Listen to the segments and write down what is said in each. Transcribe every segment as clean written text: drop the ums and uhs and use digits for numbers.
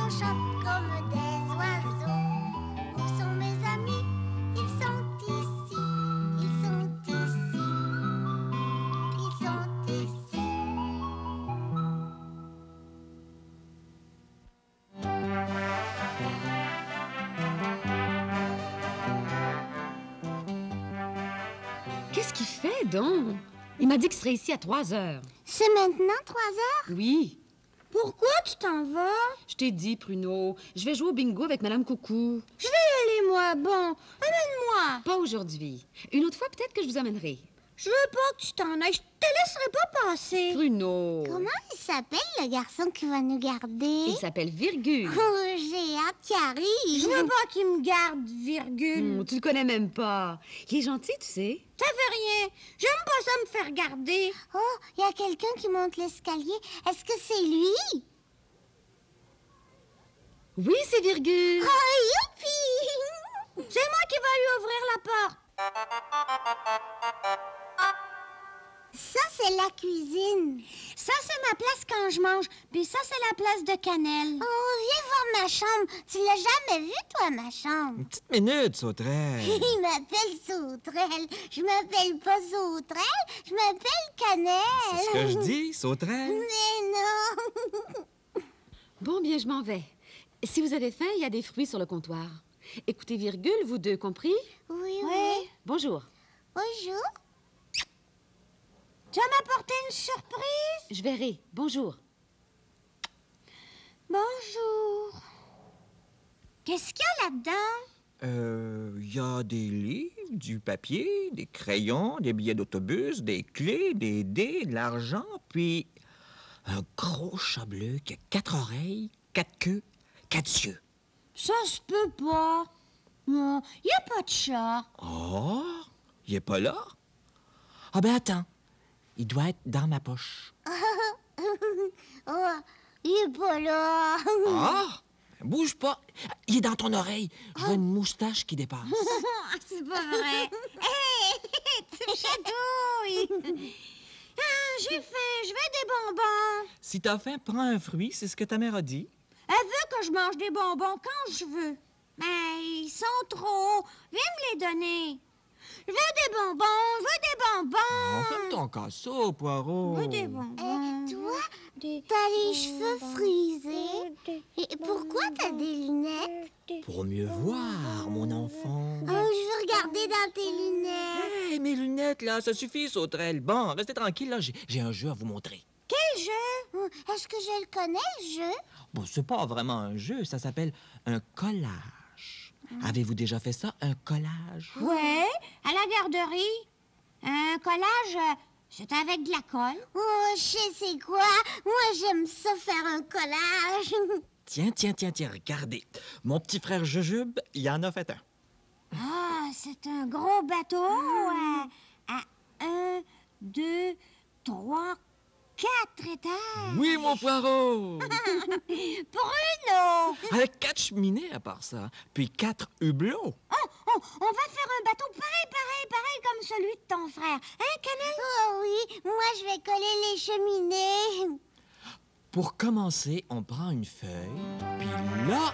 on chante comme des oiseaux. Où sont mes amis? Ils sont ici. Ils sont ici. Ils sont ici. Qu'est-ce qu'il fait, donc? Il m'a dit qu'il serait ici à 3 heures. C'est maintenant 3 heures? Oui. Pourquoi tu t'en vas? Je t'ai dit, Pruno, je vais jouer au bingo avec Madame Coucou. Je vais y aller, moi. Bon, amène-moi. Pas aujourd'hui. Une autre fois, peut-être que je vous amènerai. Je veux pas que tu t'en ailles. Je te laisserai pas passer. Pruno. Comment il s'appelle, le garçon qui va nous garder? Il s'appelle Virgule. Oh, j'ai hâte qu'il arrive. Je veux pas qu'il me garde, virgule. Tu le connais même pas. Il est gentil, tu sais. Ça fait rien. J'aime pas ça me faire garder. Oh, il y a quelqu'un qui monte l'escalier. Est-ce que c'est lui? Oui, c'est Virgule. Oh, youpi! C'est moi qui vais lui ouvrir la porte. Ça, c'est la cuisine. Ça, c'est ma place quand je mange. Puis ça, c'est la place de Cannelle. Oh, viens voir ma chambre. Tu l'as jamais vue, toi, ma chambre? Une petite minute, Sauterelle. Il m'appelle Sauterelle. Je m'appelle pas Sauterelle, je m'appelle Cannelle. C'est ce que je dis, Sauterelle. Mais non. Bon, bien, je m'en vais. Si vous avez faim, il y a des fruits sur le comptoir. Écoutez, Virgule, vous deux, compris? Oui, oui. Bonjour. Bonjour. Tu vas m'apporter une surprise? Je verrai. Bonjour. Bonjour. Qu'est-ce qu'il y a là-dedans? Il y a des livres, du papier, des crayons, des billets d'autobus, des clés, des dés, de l'argent, puis un gros chat bleu qui a 4 oreilles, 4 queues, 4 yeux. Ça se peut pas. Non, il n'y a pas de chat. Oh, il est pas là? Ah ben attends, il doit être dans ma poche. Oh, il est pas là. Ah! Bouge pas. Il est dans ton oreille. Je vois une moustache qui dépasse. C'est pas vrai. Hé, tu me chatouilles. Ah, j'ai faim, je veux des bonbons. Si t'as faim, prends un fruit, c'est ce que ta mère a dit. Elle veut que je mange des bonbons quand je veux. Mais ils sont trop. Viens me les donner. Je veux des bonbons, je veux des bonbons. Ferme ton casseau, Poireau. Je veux des bonbons. Toi, t'as les cheveux frisés. Et pourquoi t'as des lunettes? Pour mieux voir, mon enfant. Oh, je veux regarder dans tes lunettes. Hey, mes lunettes, là, ça suffit, Sauterelle. Bon, restez tranquille, là, j'ai un jeu à vous montrer. Quel jeu? Est-ce que je le connais, le jeu? Bon, c'est pas vraiment un jeu, ça s'appelle un collage. Avez-vous déjà fait ça, un collage? Ouais, à la garderie. Un collage, c'est avec de la colle. Oh, je sais c'est quoi. Moi, j'aime ça faire un collage. Tiens, regardez. Mon petit frère Jujube, il en a fait un. Ah, c'est un gros bateau à 1, 2, 3, 4 étages. Oui, mon Poireau! Bruno! Avec 4 cheminées à part ça, puis 4 hublots. On va faire un bateau pareil comme celui de ton frère. Hein, Cannelle? Oh oui, moi, je vais coller les cheminées. Pour commencer, on prend une feuille, puis là...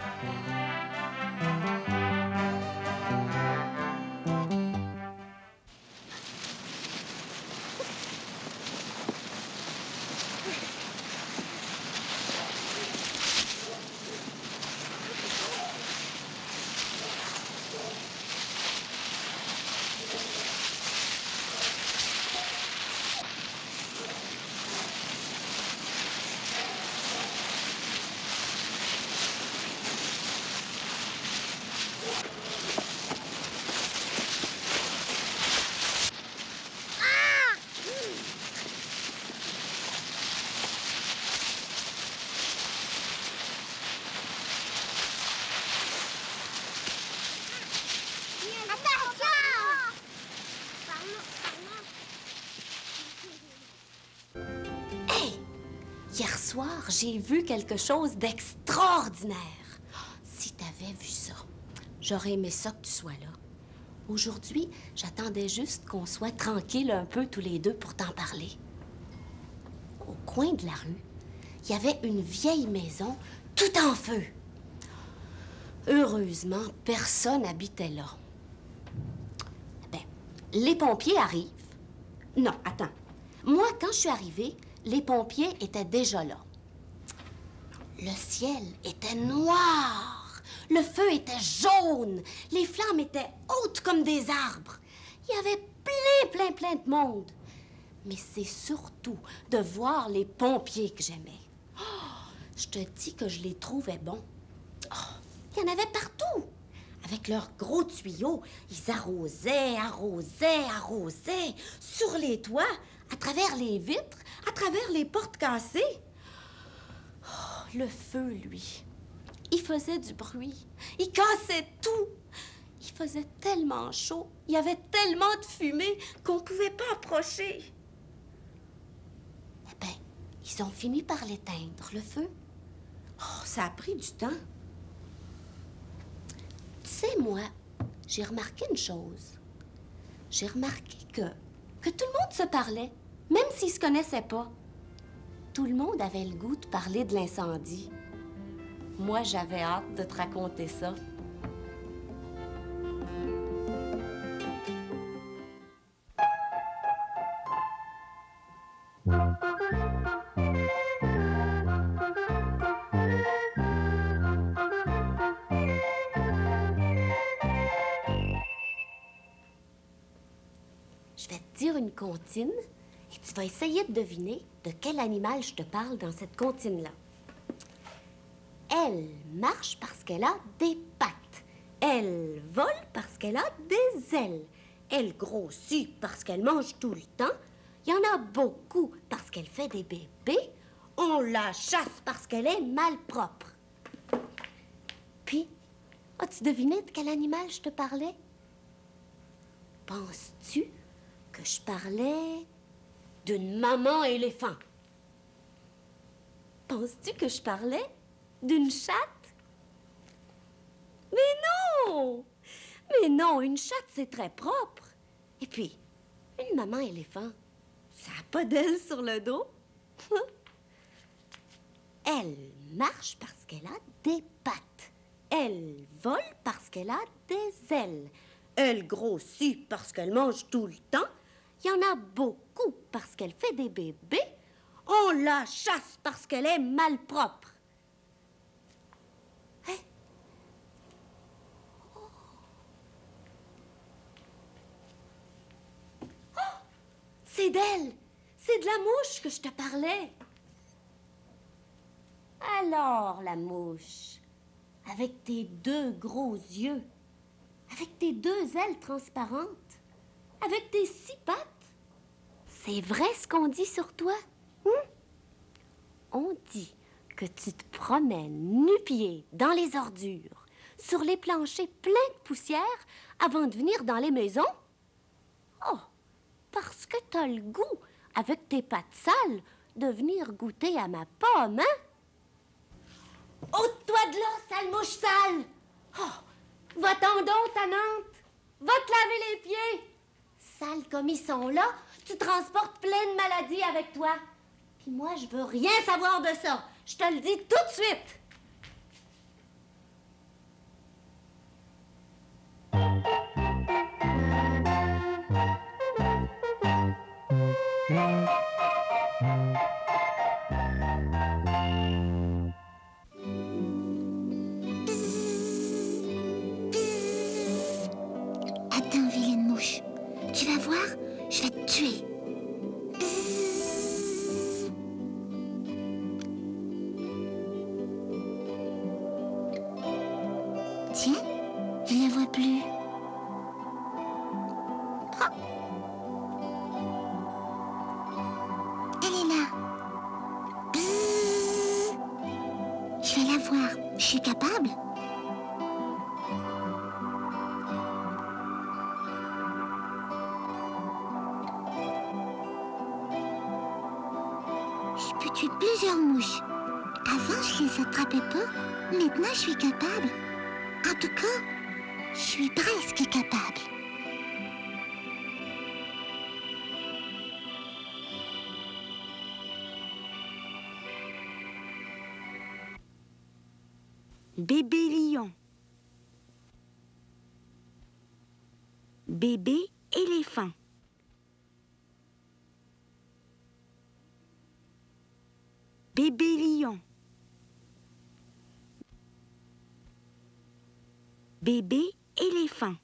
Hier soir, j'ai vu quelque chose d'extraordinaire. Si t'avais vu ça, j'aurais aimé ça que tu sois là. Aujourd'hui, j'attendais juste qu'on soit tranquille un peu tous les deux pour t'en parler. Au coin de la rue, il y avait une vieille maison tout en feu. Heureusement, personne n'habitait là. Ben, les pompiers arrivent. Non, attends. Moi, quand je suis arrivée, les pompiers étaient déjà là. Le ciel était noir. Le feu était jaune. Les flammes étaient hautes comme des arbres. Il y avait plein de monde. Mais c'est surtout de voir les pompiers que j'aimais. Oh, je te dis que je les trouvais bons. Oh, il y en avait partout. Avec leurs gros tuyaux, ils arrosaient sur les toits, à travers les vitres, à travers les portes cassées. Oh, le feu, lui, il faisait du bruit. Il cassait tout. Il faisait tellement chaud. Il y avait tellement de fumée qu'on ne pouvait pas approcher. Eh bien, ils ont fini par l'éteindre, le feu. Oh, ça a pris du temps. Tu sais, moi, j'ai remarqué une chose. J'ai remarqué que tout le monde se parlait, même s'ils se connaissaient pas. Tout le monde avait le goût de parler de l'incendie. Moi, j'avais hâte de te raconter ça. Je vais te dire une comptine et tu vas essayer de deviner de quel animal je te parle dans cette comptine-là. Elle marche parce qu'elle a des pattes. Elle vole parce qu'elle a des ailes. Elle grossit parce qu'elle mange tout le temps. Il y en a beaucoup parce qu'elle fait des bébés. On la chasse parce qu'elle est malpropre. Puis, as-tu deviné de quel animal je te parlais? Penses-tu que je parlais d'une maman éléphant? Penses-tu que je parlais d'une chatte? Mais non! Mais non, une chatte, c'est très propre. Et puis, une maman éléphant, ça n'a pas d'ailes sur le dos. Elle marche parce qu'elle a des pattes. Elle vole parce qu'elle a des ailes. Elle grossit parce qu'elle mange tout le temps. Il y en a beaucoup parce qu'elle fait des bébés. On la chasse parce qu'elle est malpropre. Hein? Oh, c'est d'elle. C'est de la mouche que je te parlais. Alors, la mouche, avec tes deux gros yeux, avec tes deux ailes transparentes, avec tes 6 pattes, c'est vrai ce qu'on dit sur toi? On dit que tu te promènes nu-pieds dans les ordures, sur les planchers pleins de poussière, avant de venir dans les maisons? Oh, parce que t'as le goût, avec tes pattes sales, de venir goûter à ma pomme, hein? Ôte-toi de là, sale mouche sale! Oh, va-t'en donc, ta Nantes! Va te laver les pieds! Sale comme ils sont là, tu transportes plein de maladies avec toi. Puis moi, je veux rien savoir de ça. Je te le dis tout de suite. Attends, vilaine mouche. Tu vas voir, je vais te tuer. Tiens, je ne la vois plus. Oh. Elle est là. Je vais la voir. Je suis capable. Je peux tuer plusieurs mouches. Avant, je les attrapais pas. Maintenant, je suis capable. En tout cas, je suis presque capable. Bébé lion. Bébé éléphant. Bébé lion. Bébé éléphant.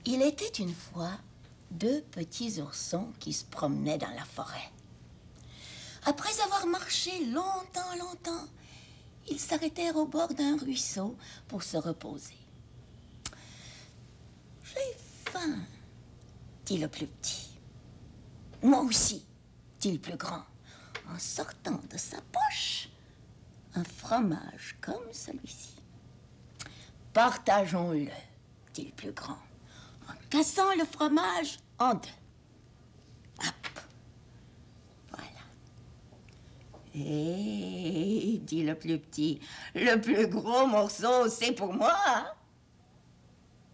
Il était une fois deux petits oursons qui se promenaient dans la forêt. Après avoir marché longtemps, ils s'arrêtèrent au bord d'un ruisseau pour se reposer. « J'ai faim, dit le plus petit. « Moi aussi, dit le plus grand, en sortant de sa poche un fromage comme celui-ci. « Partageons-le, dit le plus grand, en cassant le fromage en deux. Hop, voilà. Et dit le plus petit, le plus gros morceau, c'est pour moi.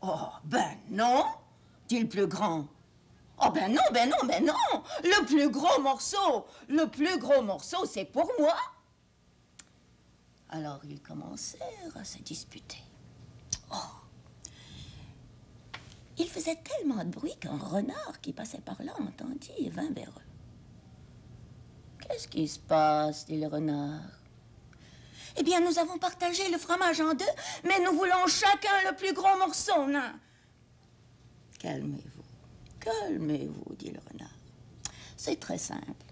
Oh, ben non, dit le plus grand. Oh, ben non. Le plus gros morceau, c'est pour moi. Alors ils commencèrent à se disputer. Oh! Il faisait tellement de bruit qu'un renard qui passait par là entendit et vint vers eux. « Qu'est-ce qui se passe? » dit le renard. « Eh bien, nous avons partagé le fromage en deux, mais nous voulons chacun le plus gros morceau, non? »« Calmez-vous, dit le renard. C'est très simple.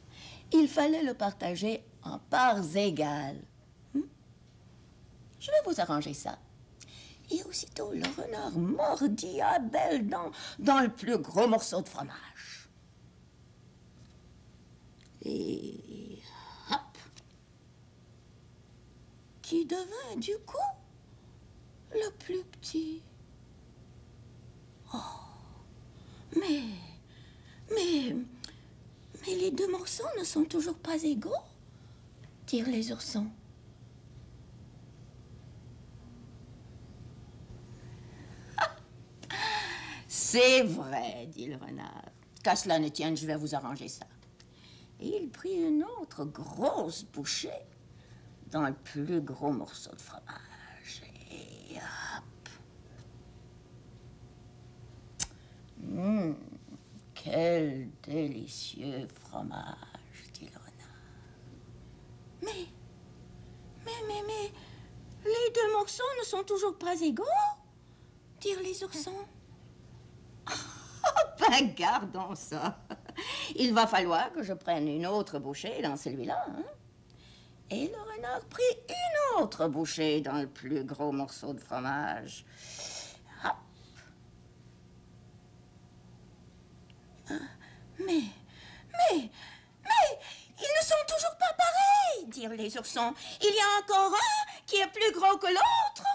Il fallait le partager en parts égales. Je vais vous arranger ça. » Et aussitôt, le renard mordit à belles dents dans le plus gros morceau de fromage. Et hop! Qui devint du coup le plus petit. Oh! Mais les deux morceaux ne sont toujours pas égaux, dirent les oursons. C'est vrai, dit le renard. Qu'à cela ne tienne, je vais vous arranger ça. Et il prit une autre grosse bouchée dans le plus gros morceau de fromage. Et hop! Quel délicieux fromage, dit le renard. Mais, les deux morceaux ne sont toujours pas égaux, dirent les oursons. Ben, gardons ça. Il va falloir que je prenne une autre bouchée dans celui-là. Hein? Et le renard prit une autre bouchée dans le plus gros morceau de fromage. Hop. Mais, ils ne sont toujours pas pareils, dirent les oursons. Il y a encore un qui est plus gros que l'autre.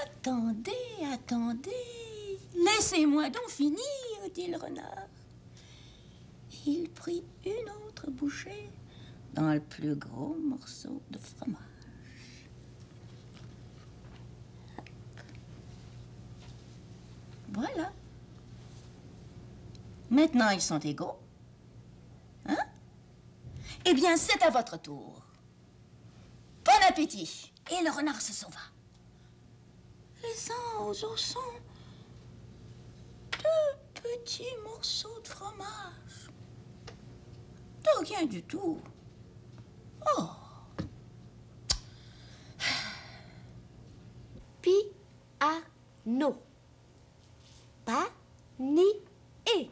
Attendez. Laissez-moi donc finir, dit le renard. Il prit une autre bouchée dans le plus gros morceau de fromage. Voilà. Maintenant, ils sont égaux. Hein? Eh bien, c'est à votre tour. Bon appétit. Et le renard se sauva, laissant aux oursons deux petits morceaux de fromage. De rien du tout. Oh! Piano. Pa-ni-e.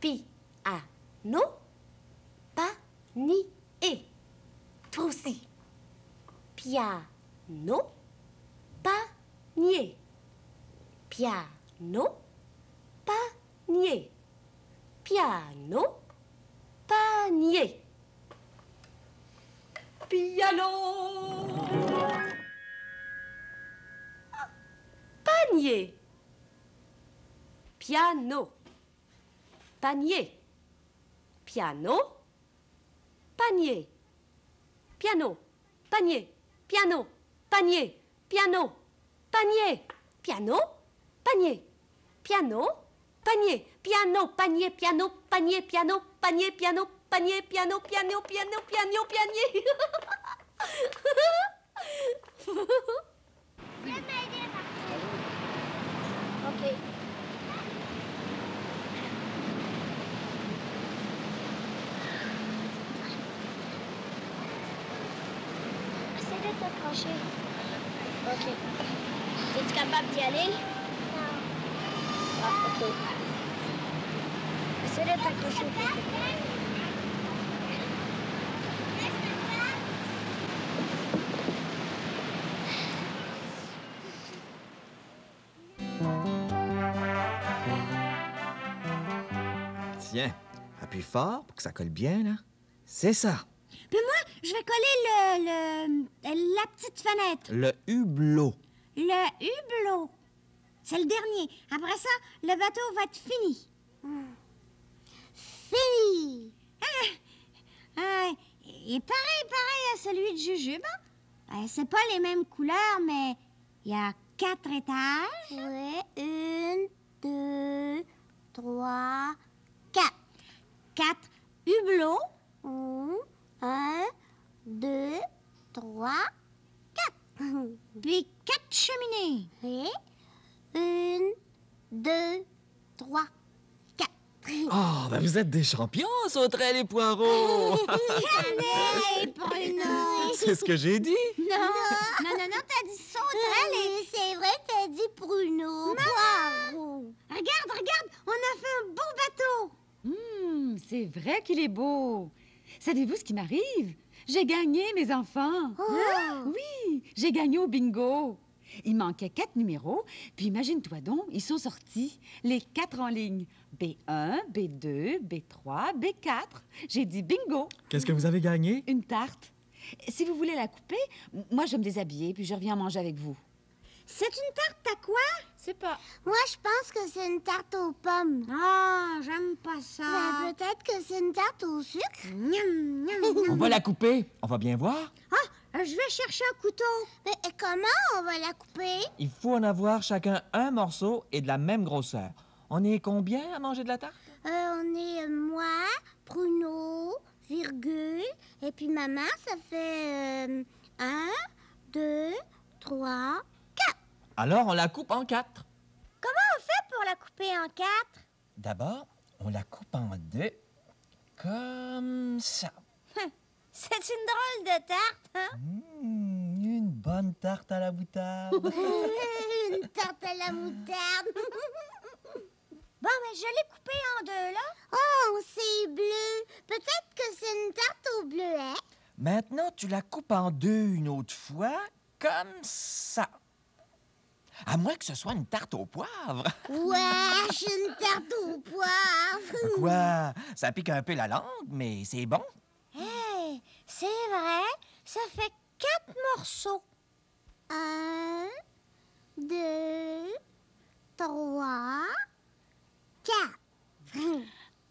Piano. Pa-ni-e. Toi aussi. Piano. Panier. Piano. Panier. Piano. Panier. Piano. Panier. Piano. Panier. piano, panier. Piano, panier, piano, panier, piano, panier, piano, panier, piano, panier, piano, panier, piano, panier, piano, panier, piano, panier, piano, piano, piano, piano, panier. OK. Essaie de t'approcher. OK. Es-tu capable d'y aller? Non. Ah, OK. Essaie de t'accrocher au côté. Tiens, appuie fort pour que ça colle bien, là. C'est ça, Puis moi, je vais coller la petite fenêtre. le hublot. Le hublot. C'est le dernier. Après ça, le bateau va être fini. Fini. Il est pareil à celui de Jujube. C'est pas les mêmes couleurs, mais il y a 4 étages. Oui, 1, 2, 3, 4. 4 hublots. 1, 2, 3, 4. Puis 4 cheminées. Oui. 1, 2, 3, 4. Oh, ben vous êtes des champions, Sauterelle et Poireaux! Hey, Bruno! C'est ce que j'ai dit. Non, t'as dit sauterelle et... C'est vrai, t'as dit Bruno. Poireau. Regarde, on a fait un beau bateau. C'est vrai qu'il est beau. Savez-vous ce qui m'arrive? J'ai gagné, mes enfants. Oui, j'ai gagné au bingo. Il manquait 4 numéros, puis imagine-toi donc, ils sont sortis, les 4 en ligne. B1, B2, B3, B4. J'ai dit bingo. Qu'est-ce que vous avez gagné? Une tarte. Si vous voulez la couper, moi, je vais me déshabiller, puis je reviens manger avec vous. C'est une tarte à quoi? C'est pas... Moi, je pense que c'est une tarte aux pommes. Ah, j'aime pas ça. Ben, peut-être que c'est une tarte au sucre. On va la couper. On va bien voir. Je vais chercher un couteau. Mais comment on va la couper? Il faut en avoir chacun un morceau et de la même grosseur. On est combien à manger de la tarte? On est moi, Bruno, virgule, et puis maman, ça fait 1, 2, 3, 4. Alors, on la coupe en 4. Comment on fait pour la couper en 4? D'abord, on la coupe en 2, comme ça. C'est une drôle de tarte, hein? Une bonne tarte à la moutarde. Une tarte à la moutarde. Bon, mais je l'ai coupée en 2, là. Oh, c'est bleu. Peut-être que c'est une tarte au bleuet. Maintenant, tu la coupes en 2 une autre fois, comme ça. À moins que ce soit une tarte au poivre. Wesh, une tarte au poivre. Quoi? Ça pique un peu la langue, mais c'est bon. Hey, c'est vrai, ça fait 4 morceaux. 1, 2, 3, 4.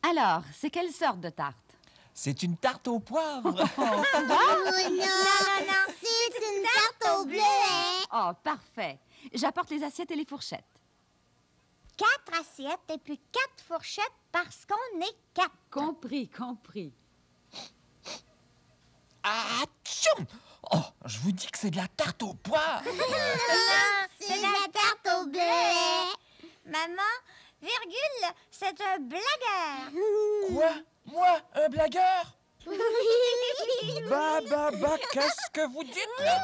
Alors, c'est quelle sorte de tarte? C'est une tarte au poivre. Non, c'est une tarte au bleuet. Oh, parfait. J'apporte les assiettes et les fourchettes. 4 assiettes et puis 4 fourchettes parce qu'on est 4. Compris. Ah, tchoum! Oh, je vous dis que c'est de la tarte au poivre. C'est de la tarte au bleuet. Maman, virgule, c'est un blagueur. Quoi? Moi, un blagueur? Bah, qu'est-ce que vous dites là?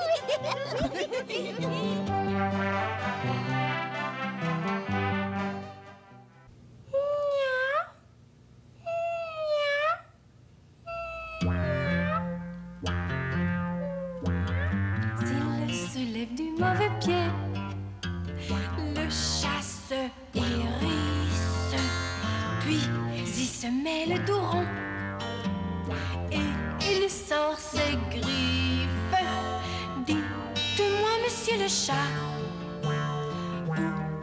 S'il se lève du mauvais pied, le chat se hérisse, puis il se met le dos rond et il sort ses griffes. Dites-moi, monsieur le chat, où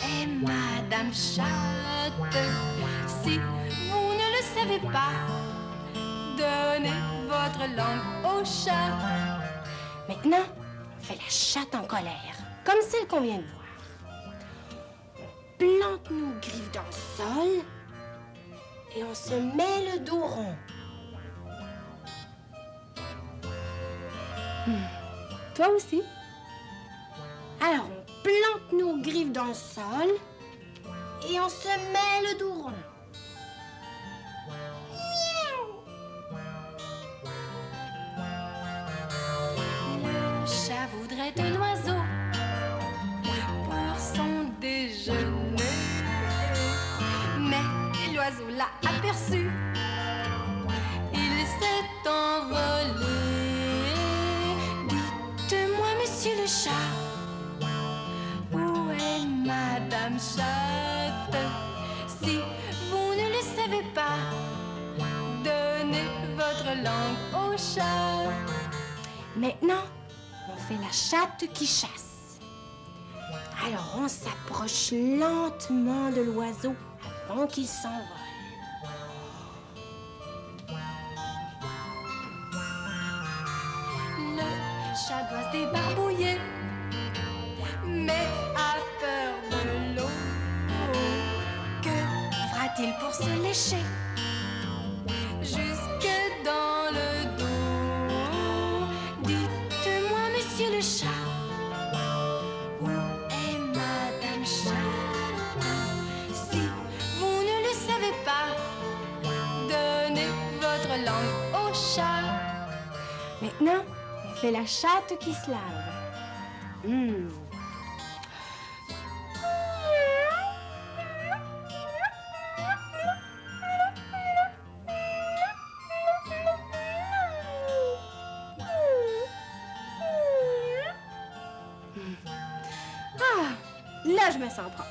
est Madame Chatte? Si vous ne le savez pas, Donnez votre langue au chat. Maintenant, on fait la chatte en colère, comme celle qu'on vient de voir. On plante nos griffes dans le sol et on se met le dos rond. Toi aussi. Alors, on plante nos griffes dans le sol et on se met le dos rond. Le chat voudrait un oiseau pour son déjeuner. Mais l'oiseau l'a aperçu. Il s'est envolé. Dites-moi, monsieur le chat, où est Madame Chatte? Si vous ne le savez pas, donnez votre langue au chat. Maintenant, on fait la chatte qui chasse. Alors, on s'approche lentement de l'oiseau avant qu'il s'envole. Le chat doit se débarbouiller, mais a peur de l'eau. Que fera-t-il pour se lécher jusque dans le dos? Dites-moi, monsieur le chat, où est Madame Chatte? Si vous ne le savez pas, donnez votre langue au chat. Maintenant, on fait la chatte qui se lave. Ah, là, je me sens propre.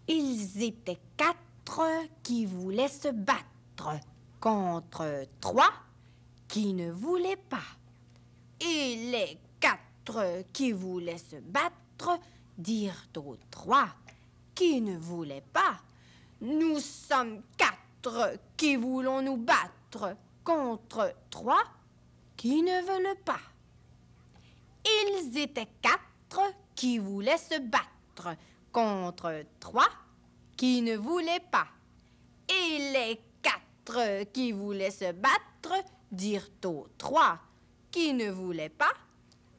Ils étaient 4 qui voulaient se battre contre 3 qui ne voulaient pas. Et les 4 qui voulaient se battre dirent aux 3 qui ne voulaient pas. Nous sommes 4 qui voulons nous battre contre 3 qui ne veulent pas. Ils étaient 4 qui voulaient se battre contre 3 qui ne voulaient pas. Et les 4 qui voulaient se battre dirent aux 3 qui ne voulaient pas.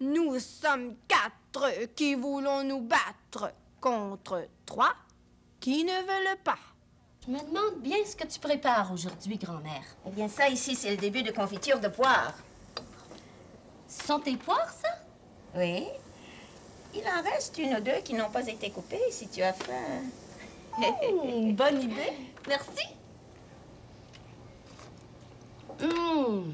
Nous sommes 4 qui voulons nous battre contre 3 qui ne veulent pas. Je me demande bien ce que tu prépares aujourd'hui, grand-mère. Eh bien, ça ici, c'est le début de confiture de poire. Ce sont tes poires, ça? Oui. Il en reste 1 ou 2 qui n'ont pas été coupées, si tu as faim. Bonne idée. Merci. Oh.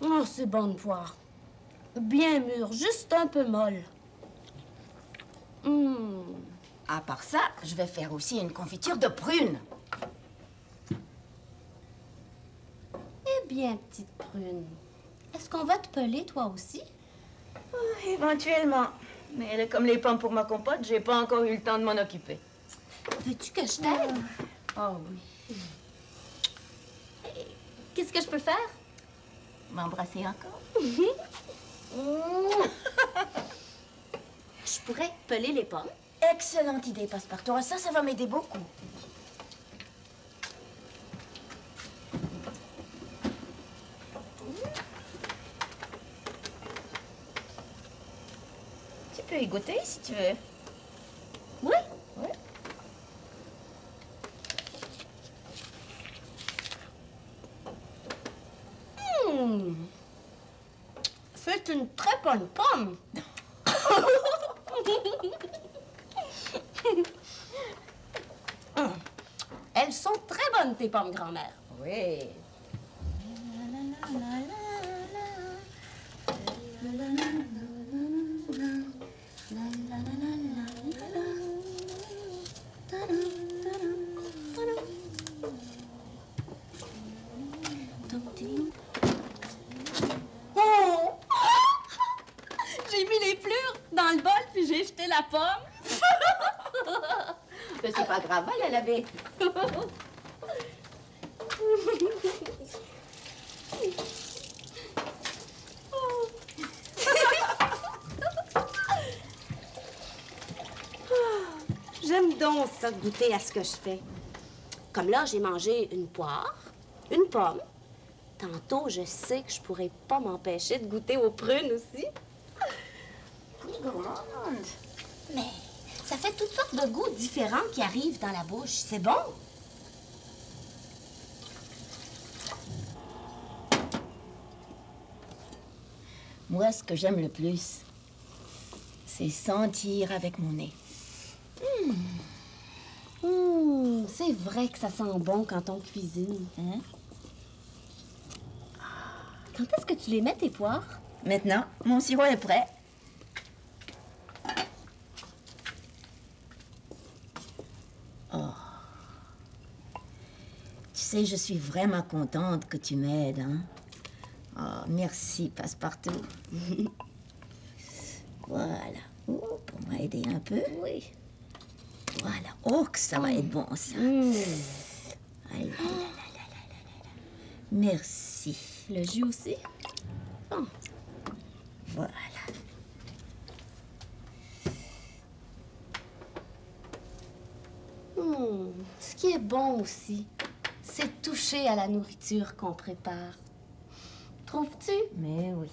Oh, c'est bonne poire. Bien mûre, juste un peu molle. À part ça, je vais faire aussi une confiture de prunes. Eh bien, petite prune, est-ce qu'on va te peler, toi aussi? Éventuellement. Mais là, comme les pommes pour ma compote, j'ai pas encore eu le temps de m'en occuper. Veux-tu que je t'aide? Oh oui. Qu'est-ce que je peux faire? M'embrasser encore? Je pourrais peler les pommes. Excellente idée, Passepartout. Ça va m'aider beaucoup. Tu peux y goûter si tu veux. Oui. Oui. C'est une très bonne pomme. Elles sont très bonnes, tes pommes, grand-mère. Oui. J'ai mis les plumes dans le bol, puis j'ai jeté la pomme. Mais c'est pas grave, va la laver. J'aime donc ça, goûter à ce que je fais. Comme là, j'ai mangé une poire, une pomme. Tantôt, je sais que je pourrais pas m'empêcher de goûter aux prunes aussi. Gourmande. Mais ça fait toutes sortes de goûts différents qui arrivent dans la bouche. C'est bon. Moi, ce que j'aime le plus, c'est sentir avec mon nez. C'est vrai que ça sent bon quand on cuisine. Hein? Quand est-ce que tu les mets, tes poires? Maintenant, mon sirop est prêt. Oh. Tu sais, je suis vraiment contente que tu m'aides, hein? Oh, merci, Passepartout. Voilà. Oh, pour m'aider un peu. Oui. Voilà. Oh, que ça va être bon, ça. Ah là là là là là là là. Merci. Le jus aussi? Oh. Voilà. Ce qui est bon aussi, c'est toucher à la nourriture qu'on prépare. Trouves-tu? Mais oui.